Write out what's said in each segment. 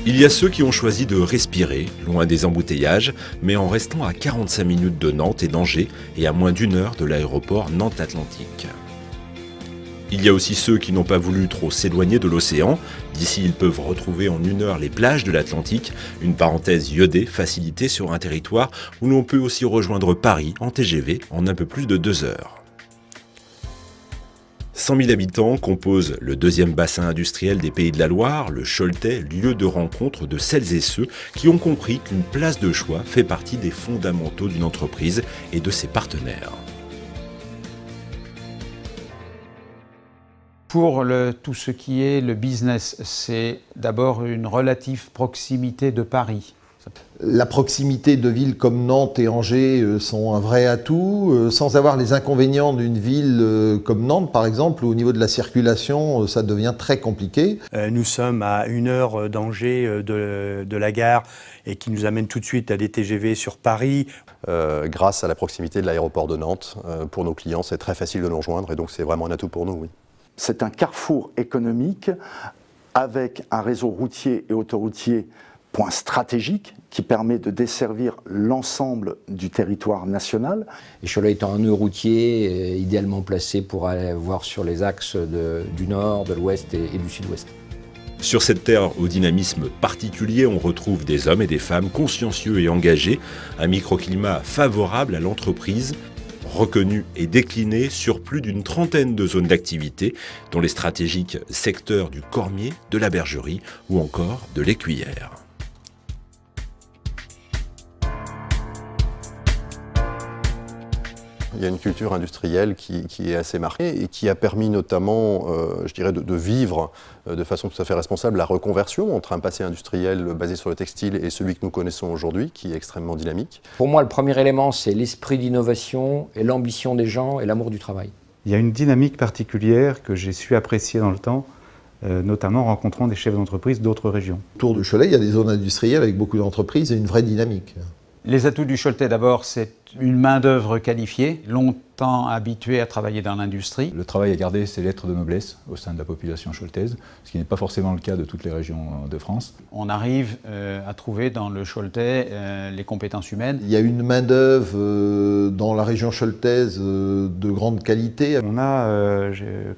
Il y a ceux qui ont choisi de respirer, loin des embouteillages, mais en restant à 45 minutes de Nantes et d'Angers et à moins d'1 heure de l'aéroport Nantes-Atlantique. Il y a aussi ceux qui n'ont pas voulu trop s'éloigner de l'océan. D'ici, ils peuvent retrouver en 1 heure les plages de l'Atlantique, une parenthèse iodée facilitée sur un territoire où l'on peut aussi rejoindre Paris en TGV en un peu plus de 2 heures. 100 000 habitants composent le 2e bassin industriel des Pays de la Loire, le Choletais, lieu de rencontre de celles et ceux qui ont compris qu'une place de choix fait partie des fondamentaux d'une entreprise et de ses partenaires. Pour tout ce qui est le business, c'est d'abord une relative proximité de Paris. La proximité de villes comme Nantes et Angers sont un vrai atout, sans avoir les inconvénients d'une ville comme Nantes par exemple, où au niveau de la circulation, ça devient très compliqué. Nous sommes à 1 heure d'Angers de la gare et qui nous amène tout de suite à des TGV sur Paris. Grâce à la proximité de l'aéroport de Nantes, pour nos clients, c'est très facile de nous rejoindre et donc c'est vraiment un atout pour nous, oui. C'est un carrefour économique avec un réseau routier et autoroutier point stratégique qui permet de desservir l'ensemble du territoire national. Et Cholet étant un nœud routier idéalement placé pour aller voir sur les axes du nord, de l'ouest et du sud-ouest. Sur cette terre au dynamisme particulier, on retrouve des hommes et des femmes consciencieux et engagés, un microclimat favorable à l'entreprise, reconnu et décliné sur plus d'une trentaine de zones d'activité, dont les stratégiques secteurs du Cormier, de la Bergerie ou encore de l'Écuyère. Il y a une culture industrielle qui est assez marquée et qui a permis notamment, je dirais, de vivre de façon tout à fait responsable la reconversion entre un passé industriel basé sur le textile et celui que nous connaissons aujourd'hui, qui est extrêmement dynamique. Pour moi, le premier élément, c'est l'esprit d'innovation et l'ambition des gens et l'amour du travail. Il y a une dynamique particulière que j'ai su apprécier dans le temps, notamment en rencontrant des chefs d'entreprise d'autres régions. Autour du Cholet, il y a des zones industrielles avec beaucoup d'entreprises et une vraie dynamique. Les atouts du Choletais, d'abord, c'est une main-d'œuvre qualifiée, longtemps habituée à travailler dans l'industrie. Le travail a gardé ses lettres de noblesse au sein de la population choletaise, ce qui n'est pas forcément le cas de toutes les régions de France. On arrive à trouver dans le Choletais les compétences humaines. Il y a une main-d'œuvre dans la région choletaise de grande qualité. On a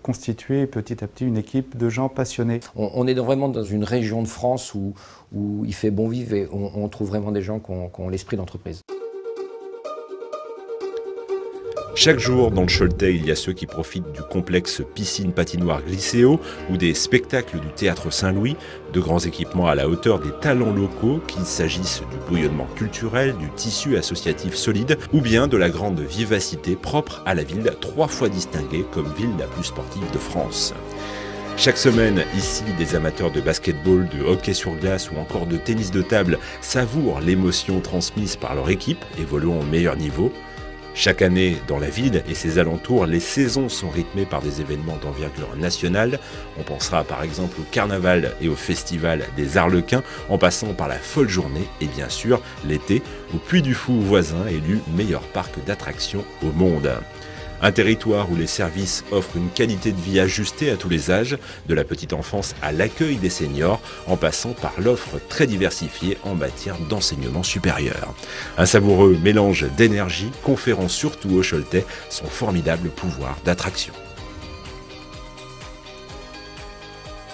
constitué petit à petit une équipe de gens passionnés. On est vraiment dans une région de France où il fait bon vivre et on trouve vraiment des gens qui ont l'esprit d'entreprise. Chaque jour, dans le Choletais, il y a ceux qui profitent du complexe piscine-patinoire Glycéo ou des spectacles du Théâtre Saint-Louis, de grands équipements à la hauteur des talents locaux, qu'il s'agisse du bouillonnement culturel, du tissu associatif solide ou bien de la grande vivacité propre à la ville 3 fois distinguée comme ville la plus sportive de France. Chaque semaine, ici, des amateurs de basketball, de hockey sur glace ou encore de tennis de table savourent l'émotion transmise par leur équipe, évoluant au meilleur niveau. Chaque année, dans la ville et ses alentours, les saisons sont rythmées par des événements d'envergure nationale. On pensera par exemple au carnaval et au festival des Arlequins, en passant par la folle journée et bien sûr l'été, au Puy du Fou voisin élu meilleur parc d'attractions au monde. Un territoire où les services offrent une qualité de vie ajustée à tous les âges, de la petite enfance à l'accueil des seniors, en passant par l'offre très diversifiée en matière d'enseignement supérieur. Un savoureux mélange d'énergie conférant surtout au Choletais son formidable pouvoir d'attraction.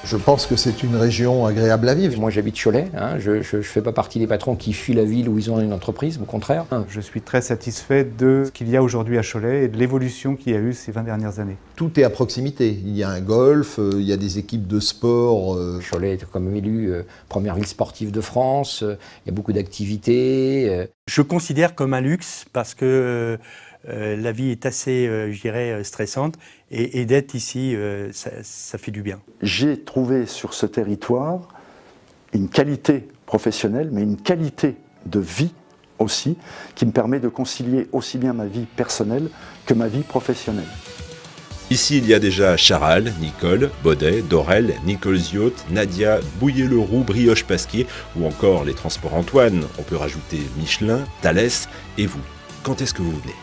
Je pense que c'est une région agréable à vivre. Moi j'habite Cholet, je ne fais pas partie des patrons qui fuient la ville où ils ont une entreprise, au contraire. Je suis très satisfait de ce qu'il y a aujourd'hui à Cholet et de l'évolution qu'il y a eu ces 20 dernières années. Tout est à proximité. Il y a un golf, il y a des équipes de sport. Cholet est quand même élu première ville sportive de France, il y a beaucoup d'activités. Je considère comme un luxe parce que la vie est assez, je dirais, stressante et d'être ici, ça fait du bien. J'ai trouvé sur ce territoire une qualité professionnelle, mais une qualité de vie aussi, qui me permet de concilier aussi bien ma vie personnelle que ma vie professionnelle. Ici, il y a déjà Charal, Nicole, Baudet, Dorel, Nicole Ziot, Nadia, Bouillé-Leroux, Brioche-Pasquier ou encore les transports Antoine. On peut rajouter Michelin, Thalès et vous. Quand est-ce que vous venez ?